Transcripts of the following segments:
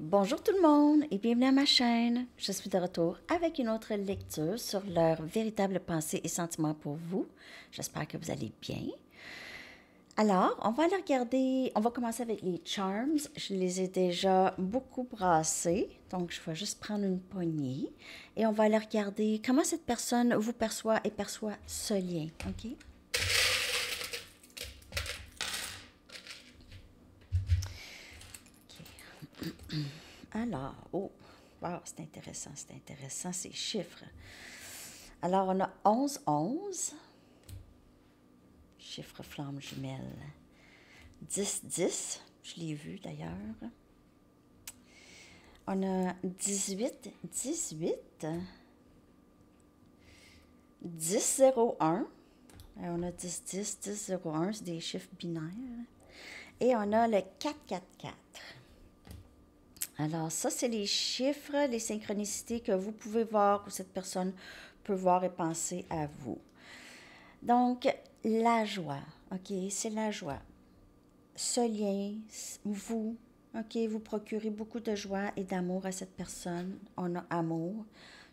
Bonjour tout le monde et bienvenue à ma chaîne. Je suis de retour avec une autre lecture sur leurs véritables pensées et sentiments pour vous. J'espère que vous allez bien. Alors, on va aller regarder, on va commencer avec les charms. Je les ai déjà beaucoup brassés, donc je vais juste prendre une poignée et on va aller regarder comment cette personne vous perçoit et perçoit ce lien, ok? Alors, oh, wow, c'est intéressant ces chiffres. Alors, on a 11-11, chiffre flamme jumelle. 10-10, je l'ai vu d'ailleurs. On a 18-18, 10-01. On a 10-10, 10-01, c'est des chiffres binaires. Et on a le 4-4-4. Alors, ça, c'est les chiffres, les synchronicités que vous pouvez voir, que cette personne peut voir et penser à vous. Donc, la joie, OK, c'est la joie. Ce lien, vous, OK, vous procurez beaucoup de joie et d'amour à cette personne. On a amour.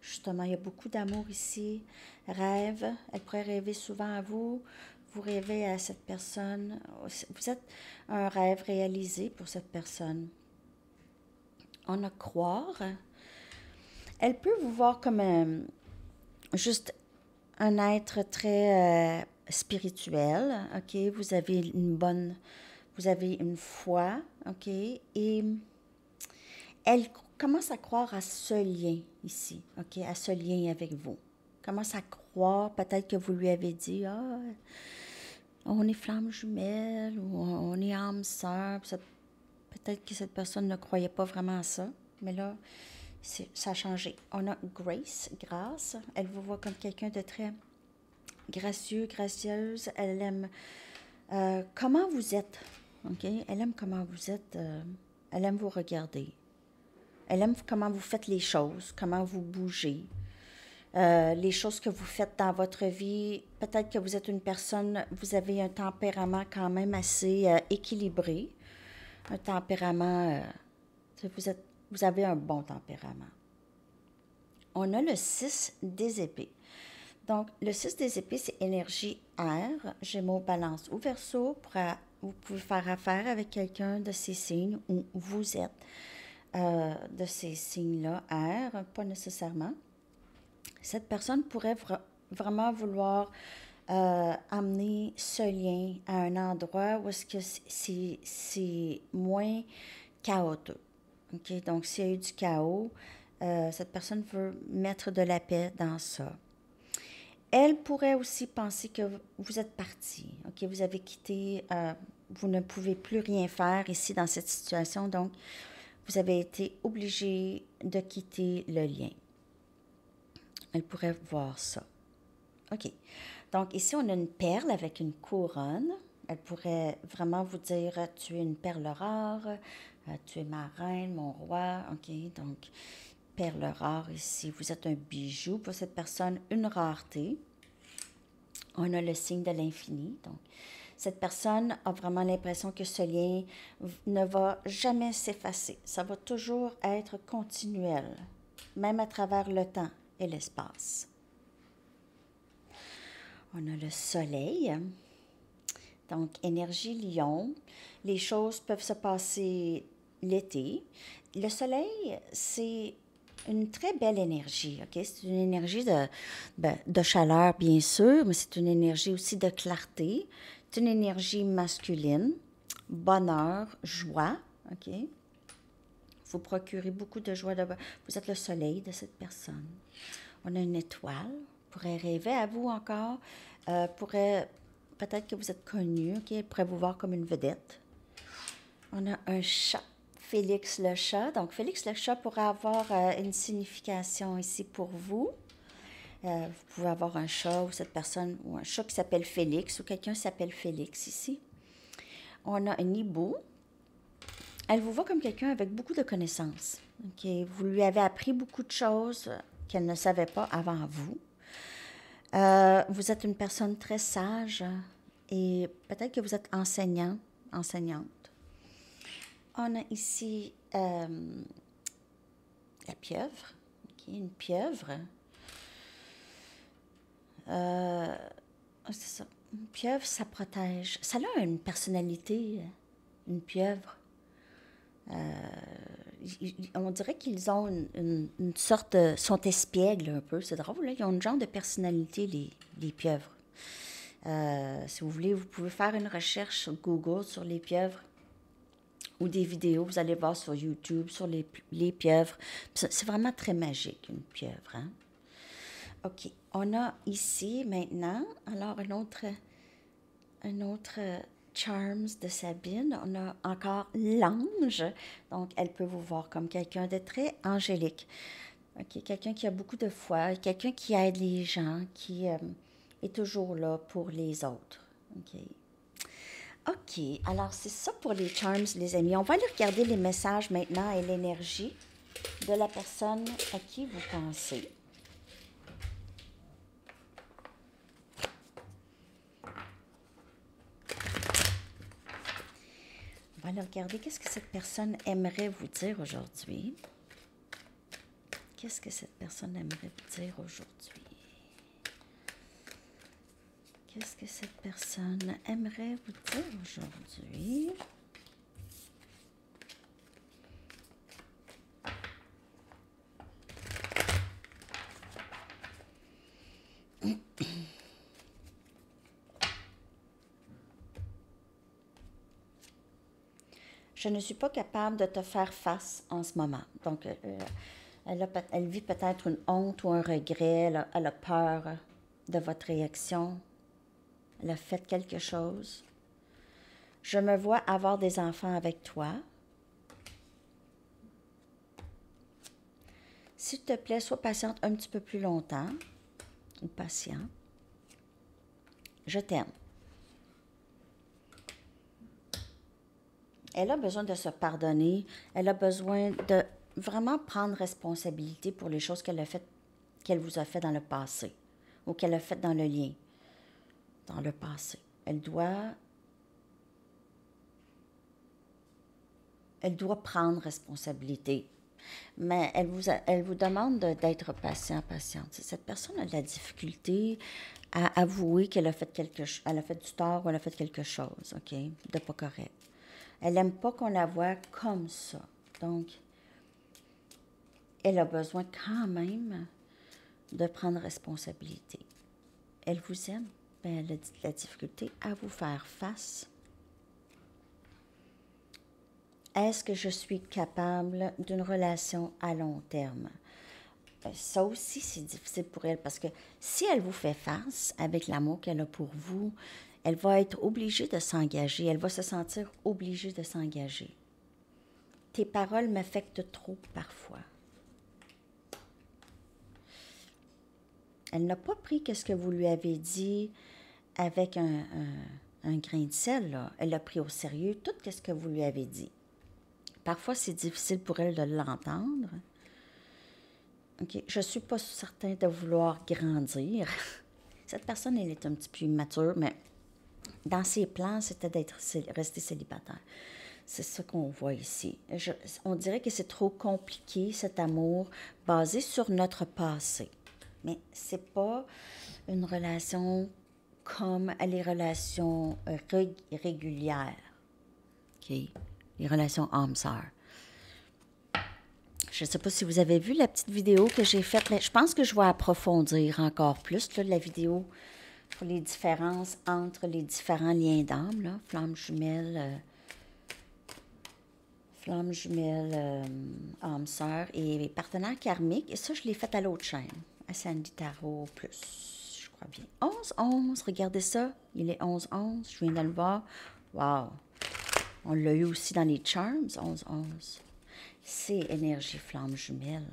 Justement, il y a beaucoup d'amour ici. Rêve, elle pourrait rêver souvent à vous. Vous rêvez à cette personne. Vous êtes un rêve réalisé pour cette personne. On a croire. Elle peut vous voir comme juste un être très spirituel, OK? Vous avez une foi, OK? Et elle commence à croire à ce lien ici, OK? À ce lien avec vous. Commence à croire, peut-être que vous lui avez dit, ah, on est flamme jumelle ou on est âme sœur. Peut-être que cette personne ne croyait pas vraiment à ça, mais là, ça a changé. On a Grace, grâce. Elle vous voit comme quelqu'un de très gracieux, gracieuse. Elle aime comment vous êtes. OK? Elle aime comment vous êtes. Elle aime vous regarder. Elle aime comment vous faites les choses, comment vous bougez. Les choses que vous faites dans votre vie. Peut-être que vous êtes une personne, vous avez un tempérament quand même assez équilibré. Un tempérament, vous avez un bon tempérament. On a le 6 des épées. Donc, le 6 des épées, c'est énergie air, Gémeaux, Balance ou Verseau. Vous pouvez faire affaire avec quelqu'un de ces signes où vous êtes de ces signes-là, air, pas nécessairement. Cette personne pourrait vraiment vouloir amener ce lien à un endroit où est-ce que c'est moins chaotique. OK? Donc, s'il y a eu du chaos, cette personne veut mettre de la paix dans ça. Elle pourrait aussi penser que vous êtes parti, OK? Vous avez quitté, vous ne pouvez plus rien faire ici dans cette situation, donc vous avez été obligé de quitter le lien. Elle pourrait voir ça. OK. Donc ici, on a une perle avec une couronne. Elle pourrait vraiment vous dire, tu es une perle rare, tu es ma reine, mon roi, OK? Donc, perle rare ici. Vous êtes un bijou pour cette personne, une rareté. On a le signe de l'infini. Donc, cette personne a vraiment l'impression que ce lien ne va jamais s'effacer. Ça va toujours être continuel, même à travers le temps et l'espace. On a le soleil. Donc, énergie lion. Les choses peuvent se passer l'été. Le soleil, c'est une très belle énergie, OK? C'est une énergie de chaleur, bien sûr, mais c'est une énergie aussi de clarté. C'est une énergie masculine, bonheur, joie, OK? Vous procurez beaucoup de joie. Vous êtes le soleil de cette personne. On a une étoile. Pourrait rêver à vous encore. Peut-être que vous êtes connu, OK? Elle pourrait vous voir comme une vedette. On a un chat. Félix le chat. Donc, Félix le chat pourrait avoir une signification ici pour vous. Vous pouvez avoir un chat ou cette personne, ou un chat qui s'appelle Félix, ou quelqu'un qui s'appelle Félix ici. On a un hibou. Elle vous voit comme quelqu'un avec beaucoup de connaissances. Okay? Vous lui avez appris beaucoup de choses qu'elle ne savait pas avant vous. Vous êtes une personne très sage et peut-être que vous êtes enseignante. On a ici pieuvre. OK, une pieuvre. C'est ça. Une pieuvre, ça protège. Ça a une personnalité, une pieuvre. On dirait qu'ils ont une sorte de... sont espiègles un peu, c'est drôle, là. Ils ont une genre de personnalité, les pieuvres. Si vous voulez, vous pouvez faire une recherche sur Google sur les pieuvres ou des vidéos, vous allez voir sur YouTube sur les pieuvres. C'est vraiment très magique, une pieuvre, hein? OK, on a ici maintenant, alors un autre charms de Sabine. On a encore l'ange, donc elle peut vous voir comme quelqu'un de très angélique. OK, quelqu'un qui a beaucoup de foi, quelqu'un qui aide les gens, qui est toujours là pour les autres. OK. OK, alors c'est ça pour les charms, les amis. On va aller regarder les messages maintenant et l'énergie de la personne à qui vous pensez. On va aller regarder qu'est-ce que cette personne aimerait vous dire aujourd'hui. Qu'est-ce que cette personne aimerait vous dire aujourd'hui? Qu'est-ce que cette personne aimerait vous dire aujourd'hui? Je ne suis pas capable de te faire face en ce moment. Donc, elle vit peut-être une honte ou un regret. Elle a peur de votre réaction. Elle a fait quelque chose. Je me vois avoir des enfants avec toi. S'il te plaît, sois patiente un petit peu plus longtemps. Ou patient. Je t'aime. Elle a besoin de se pardonner. Elle a besoin de vraiment prendre responsabilité pour les choses qu'elle vous a fait dans le passé ou qu'elle a fait dans le lien, dans le passé. Elle doit prendre responsabilité. Mais elle vous demande d'être patiente. Cette personne a de la difficulté à avouer qu'elle a fait elle a fait du tort ou elle a fait quelque chose, OK, de pas correct. Elle n'aime pas qu'on la voie comme ça. Donc, elle a besoin quand même de prendre responsabilité. Elle vous aime, mais elle a de la difficulté à vous faire face. Est-ce que je suis capable d'une relation à long terme? Ça aussi, c'est difficile pour elle parce que si elle vous fait face avec l'amour qu'elle a pour vous, elle va être obligée de s'engager. Elle va se sentir obligée de s'engager. Tes paroles m'affectent trop parfois. Elle n'a pas pris ce que vous lui avez dit avec un grain de sel, là. Elle a pris au sérieux tout ce que vous lui avez dit. Parfois, c'est difficile pour elle de l'entendre. OK. Je ne suis pas certain de vouloir grandir. Cette personne, elle est un petit peu immature, mais dans ses plans, c'était rester célibataire. C'est ça qu'on voit ici. On dirait que c'est trop compliqué, cet amour, basé sur notre passé. Mais c'est pas une relation comme les relations régulières. OK? Les relations âme-sœur. Je ne sais pas si vous avez vu la petite vidéo que j'ai faite, mais je pense que je vais approfondir encore plus là, la vidéo pour les différences entre les différents liens d'âme, là, flamme jumelle, âme sœur et partenaire karmique. Et ça, je l'ai fait à l'autre chaîne, à Sandy Tarot Plus, je crois bien. 11-11, regardez ça, il est 11-11, je viens de le voir. Wow! On l'a eu aussi dans les charms, 11-11. C'est énergie flamme jumelle.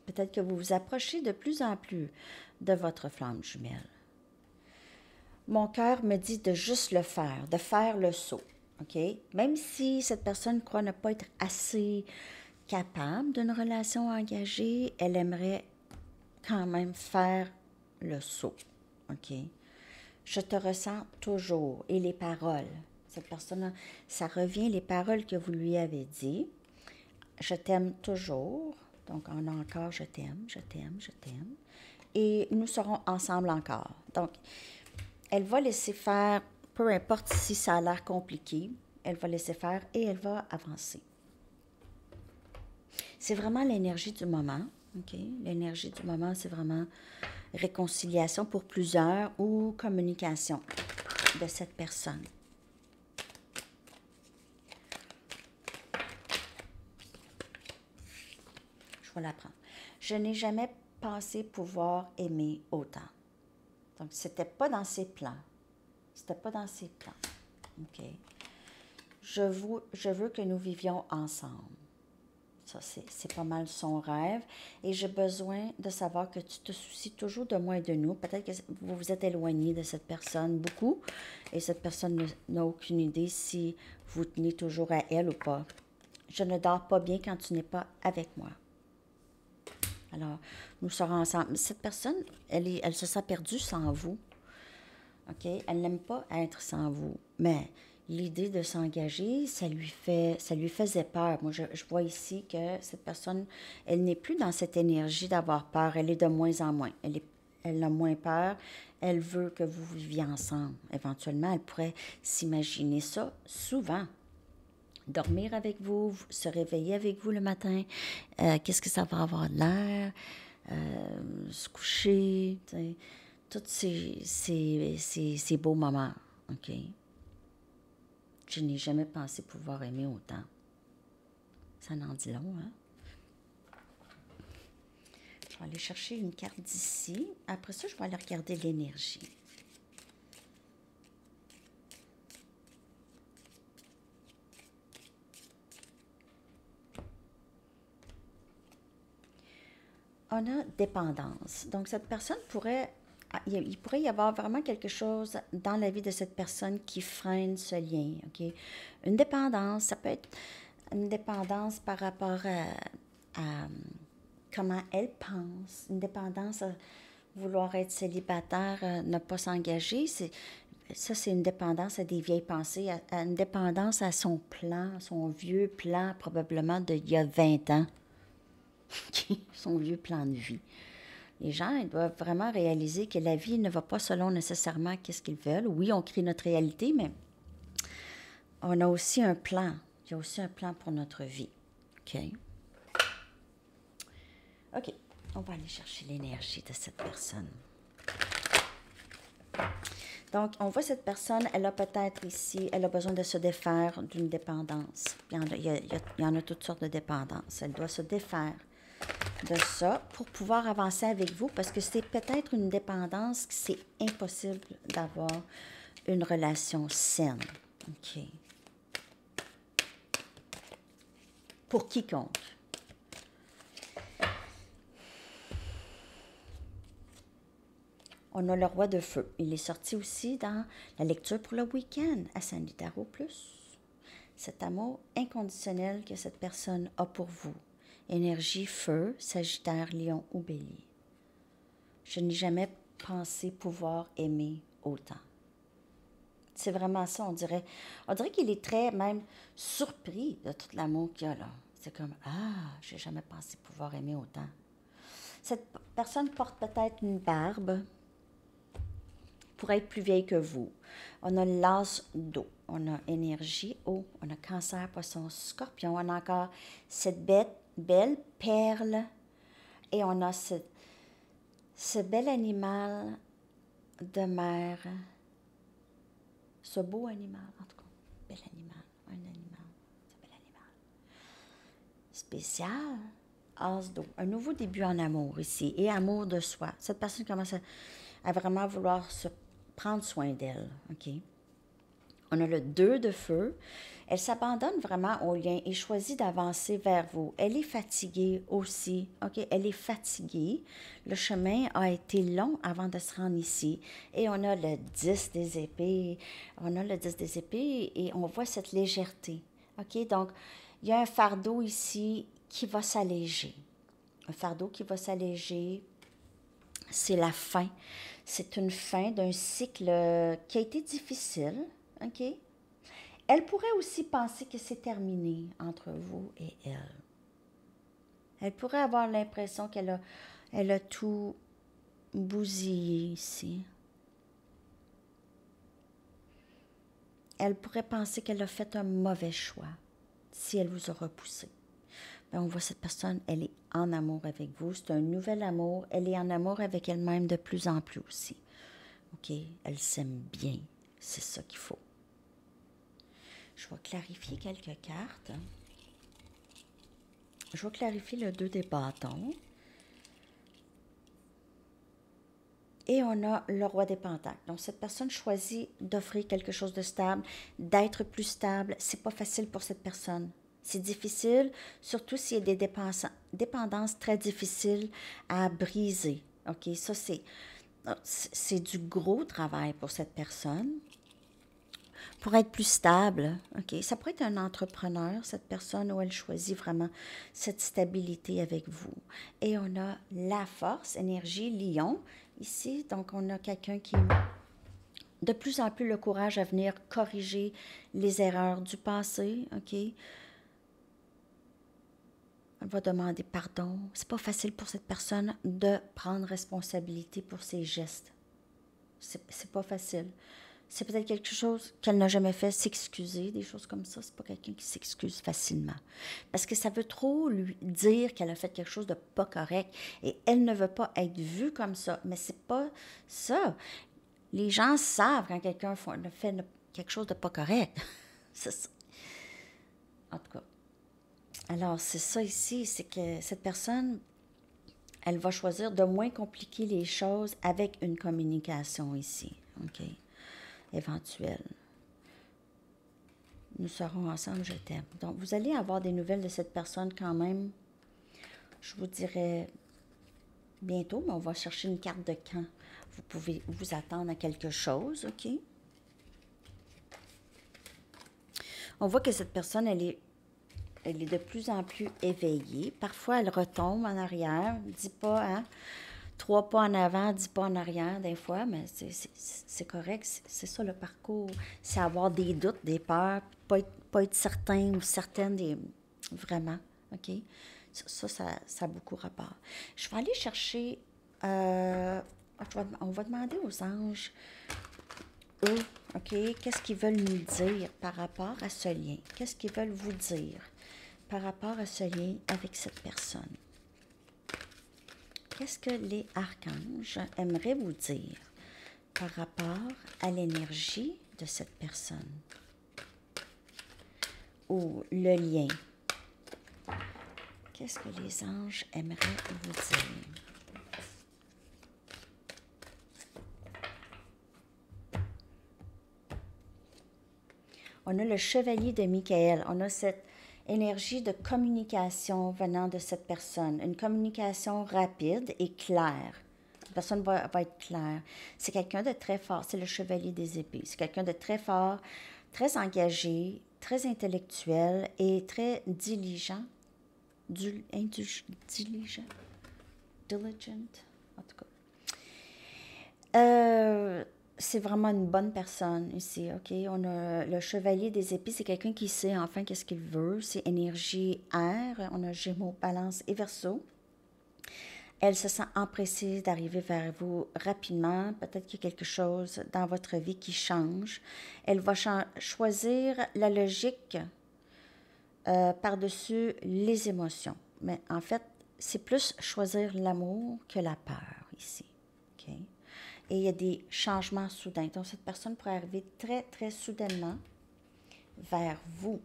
Peut-être que vous vous approchez de plus en plus de votre flamme jumelle. Mon cœur me dit de juste le faire, de faire le saut. OK? Même si cette personne croit ne pas être assez capable d'une relation engagée, elle aimerait quand même faire le saut. OK? Je te ressens toujours. Et les paroles. Cette personne-là, ça revient, les paroles que vous lui avez dit. je t'aime toujours. Donc, on a encore je t'aime, je t'aime, je t'aime. Et nous serons ensemble encore. Donc, elle va laisser faire, peu importe si ça a l'air compliqué, elle va laisser faire et elle va avancer. C'est vraiment l'énergie du moment. OK? L'énergie du moment, c'est vraiment réconciliation pour plusieurs ou communication de cette personne. Je vais la prendre. Je n'ai jamais pensé pouvoir aimer autant. Donc, c'était pas dans ses plans. C'était pas dans ses plans. OK? Je veux que nous vivions ensemble. Ça, c'est pas mal son rêve. Et j'ai besoin de savoir que tu te soucies toujours de moi et de nous. Peut-être que vous vous êtes éloigné de cette personne beaucoup. Et cette personne n'a aucune idée si vous tenez toujours à elle ou pas. Je ne dors pas bien quand tu n'es pas avec moi. Alors, nous serons ensemble. Cette personne, elle se sent perdue sans vous. OK? Elle n'aime pas être sans vous. Mais l'idée de s'engager, ça lui faisait peur. Moi, je vois ici que cette personne, elle n'est plus dans cette énergie d'avoir peur. Elle est de moins en moins. Elle a moins peur. Elle veut que vous viviez ensemble. Éventuellement, elle pourrait s'imaginer ça souvent. Dormir avec vous, se réveiller avec vous le matin, qu'est-ce que ça va avoir de l'air, se coucher, tous ces beaux moments, OK? Je n'ai jamais pensé pouvoir aimer autant. Ça en dit long, hein? Je vais aller chercher une carte d'ici. Après ça, je vais aller regarder l'énergie. On a dépendance. Donc, cette personne il pourrait y avoir vraiment quelque chose dans la vie de cette personne qui freine ce lien, OK? Une dépendance, ça peut être une dépendance par rapport à comment elle pense, une dépendance à vouloir être célibataire, ne pas s'engager. Ça, c'est une dépendance à des vieilles pensées, à une dépendance à son plan, son vieux plan probablement d'il y a 20 ans. Son vieux plan de vie. Les gens, ils doivent vraiment réaliser que la vie ne va pas selon nécessairement qu'est-ce qu'ils veulent. Oui, on crée notre réalité, mais on a aussi un plan. Il y a aussi un plan pour notre vie. OK? OK. On va aller chercher l'énergie de cette personne. Donc, on voit cette personne, elle a peut-être ici, elle a besoin de se défaire d'une dépendance. Il y en a toutes sortes de dépendances. Elle doit se défaire de ça pour pouvoir avancer avec vous parce que c'est peut-être une dépendance que c'est impossible d'avoir une relation saine. OK. Pour quiconque. On a le roi de feu. Il est sorti aussi dans la lecture pour le week-end à Sandy Tarot Plus. Cet amour inconditionnel que cette personne a pour vous. Énergie, feu, Sagittaire, Lion ou Bélier. Je n'ai jamais pensé pouvoir aimer autant. C'est vraiment ça, on dirait qu'il est très même surpris de tout l'amour qu'il y a là. C'est comme, j'ai jamais pensé pouvoir aimer autant. Cette personne porte peut-être une barbe pour être plus vieille que vous. On a l'as d'eau, on a énergie, eau, on a cancer, poisson, scorpion, on a encore cette belle perle et on a ce bel animal de mer, ce beau animal, en tout cas, bel animal, ce bel animal. Spécial, as d'eau, un nouveau début en amour ici et amour de soi. Cette personne commence à vraiment vouloir se prendre soin d'elle, OK? On a le 2 de feu. Elle s'abandonne vraiment au lien et choisit d'avancer vers vous. Elle est fatiguée aussi, OK? Elle est fatiguée. Le chemin a été long avant de se rendre ici. Et on a le 10 des épées. On a le 10 des épées et on voit cette légèreté, OK? Donc, il y a un fardeau ici qui va s'alléger. Un fardeau qui va s'alléger. C'est la fin. C'est une fin d'un cycle qui a été difficile, OK? Elle pourrait aussi penser que c'est terminé entre vous et elle. Elle pourrait avoir l'impression elle a tout bousillé ici. Elle pourrait penser qu'elle a fait un mauvais choix si elle vous a repoussé. Bien, on voit cette personne, elle est en amour avec vous. C'est un nouvel amour. Elle est en amour avec elle-même de plus en plus aussi. OK? Elle s'aime bien. C'est ça qu'il faut. Je vais clarifier quelques cartes. Je vais clarifier le 2 des bâtons. Et on a le roi des pentacles. Donc, cette personne choisit d'offrir quelque chose de stable, d'être plus stable. C'est pas facile pour cette personne. C'est difficile, surtout s'il y a des dépendances très difficiles à briser. OK? Ça, c'est du gros travail pour cette personne. Pour être plus stable, OK? Ça pourrait être un entrepreneur, cette personne, où elle choisit vraiment cette stabilité avec vous. Et on a la force, énergie, lion, ici. Donc, on a quelqu'un qui a de plus en plus le courage à venir corriger les erreurs du passé, OK? Elle va demander pardon. C'est pas facile pour cette personne de prendre responsabilité pour ses gestes. C'est pas facile. C'est peut-être quelque chose qu'elle n'a jamais fait, s'excuser, des choses comme ça. C'est pas quelqu'un qui s'excuse facilement. Parce que ça veut trop lui dire qu'elle a fait quelque chose de pas correct. Et elle ne veut pas être vue comme ça. Mais c'est pas ça. Les gens savent quand quelqu'un fait quelque chose de pas correct. C'est ça. En tout cas. Alors, c'est ça ici, c'est que cette personne, elle va choisir de moins compliquer les choses avec une communication ici. OK? Éventuelle. Nous serons ensemble, je t'aime. Donc, vous allez avoir des nouvelles de cette personne quand même, je vous dirais bientôt, mais on va chercher une carte de quand vous pouvez vous attendre à quelque chose, OK? On voit que cette personne, elle est de plus en plus éveillée. Parfois, elle retombe en arrière, 10 pas, hein? 3 pas en avant, 10 pas en arrière, des fois, mais c'est correct. C'est ça le parcours. C'est avoir des doutes, des peurs, pas être certain ou certaine vraiment. OK? Ça a beaucoup rapport. Je vais aller chercher. On va demander aux anges, eux, OK, qu'est-ce qu'ils veulent nous dire par rapport à ce lien? Qu'est-ce qu'ils veulent vous dire par rapport à ce lien avec cette personne? Qu'est-ce que les archanges aimeraient vous dire par rapport à l'énergie de cette personne? Ou le lien? Qu'est-ce que les anges aimeraient vous dire? On a le chevalier de Michael. On a cette énergie de communication venant de cette personne. Une communication rapide et claire. La personne va être claire. C'est quelqu'un de très fort. C'est le chevalier des épées. C'est quelqu'un de très fort, très engagé, très intellectuel et très diligent. Diligent. En tout cas. C'est vraiment une bonne personne ici, OK? On a le chevalier des épées, c'est quelqu'un qui sait enfin qu'est-ce qu'il veut. C'est énergie air. On a Gémeaux, Balance et Verseau. Elle se sent empressée d'arriver vers vous rapidement. Peut-être qu'il y a quelque chose dans votre vie qui change. Elle va choisir la logique par-dessus les émotions. Mais en fait, c'est plus choisir l'amour que la peur ici, OK? Et il y a des changements soudains. Donc, cette personne pourrait arriver très, très soudainement vers vous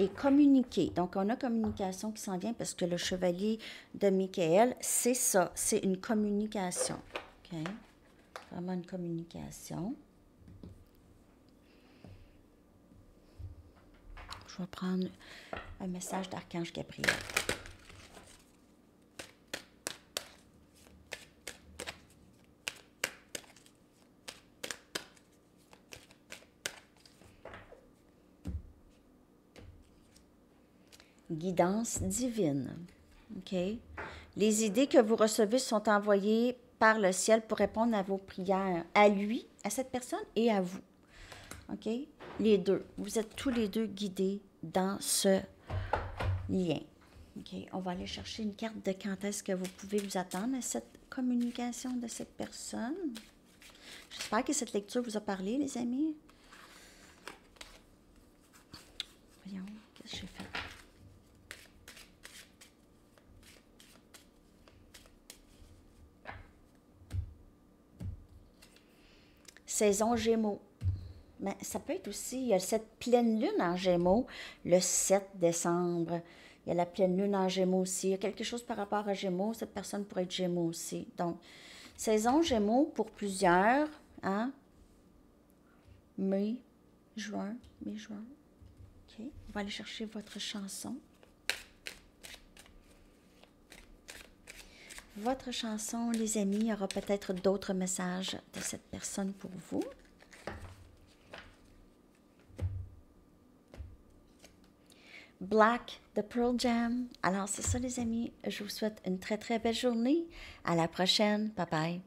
et communiquer. Donc, on a communication qui s'en vient parce que le chevalier de Michael, c'est ça, c'est une communication. OK? Vraiment une communication. Je vais prendre un message d'Archange Gabriel. Guidance divine. OK? Les idées que vous recevez sont envoyées par le ciel pour répondre à vos prières, à lui, à cette personne et à vous. OK? Les deux. Vous êtes tous les deux guidés dans ce lien. OK, on va aller chercher une carte de quand est-ce que vous pouvez vous attendre à cette communication de cette personne. J'espère que cette lecture vous a parlé, les amis. Voyons, qu'est-ce que j'ai fait? Saison Gémeaux. Mais ça peut être aussi, il y a cette pleine lune en Gémeaux, le 7 décembre. Il y a la pleine lune en Gémeaux aussi. Il y a quelque chose par rapport à Gémeaux. Cette personne pourrait être Gémeaux aussi. Donc, saison Gémeaux pour plusieurs. Hein? Mai, juin. OK. On va aller chercher votre chanson. Votre chanson, les amis, il y aura peut-être d'autres messages de cette personne pour vous. Black, The Pearl Jam. Alors, c'est ça, les amis. Je vous souhaite une très, très belle journée. À la prochaine. Bye bye.